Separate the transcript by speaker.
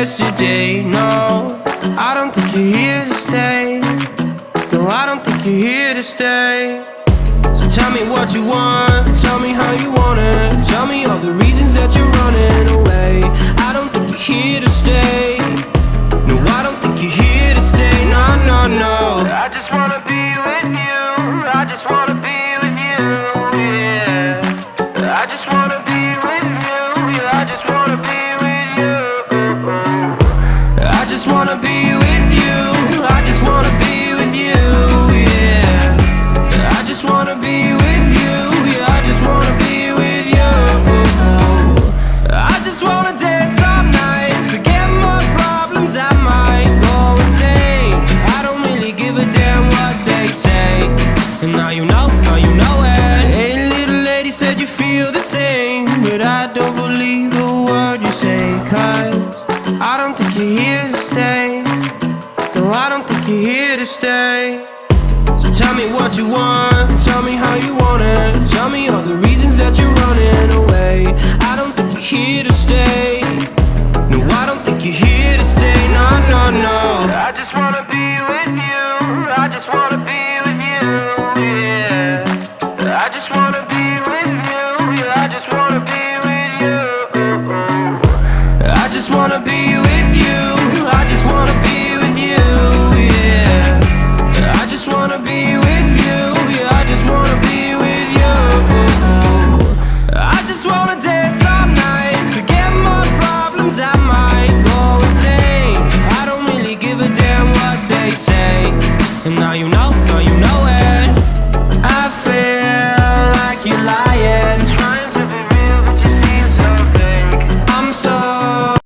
Speaker 1: yesterday. No, I don't think you're here to stay. No, I don't think you're here to stay. So tell me what you want, tell me how you want it. Tell me all the reasons that you're running away. I don't think you're here to stay. No, I don't think you're here to stay. No, no, no. I just wanna be with you. I just wanna be with you, yeah. I just wanna be with you, yeah. I just wanna be with you. I just wanna be with you. I just wanna be with you, yeah. I just wanna be with you, yeah. I just wanna be with you. I just wanna dance all night, forget my problems, I might go insane. I don't really give a damn what they say. And now you know it. Hey, little lady said you feel the same, but I don't believe a word you say. 'Cause I don't think you're here to stay. No, I don't think you're here to stay. So tell me what you want, tell me how you want it. Tell me all the reasons that you're running away. I don't think you're here to stay.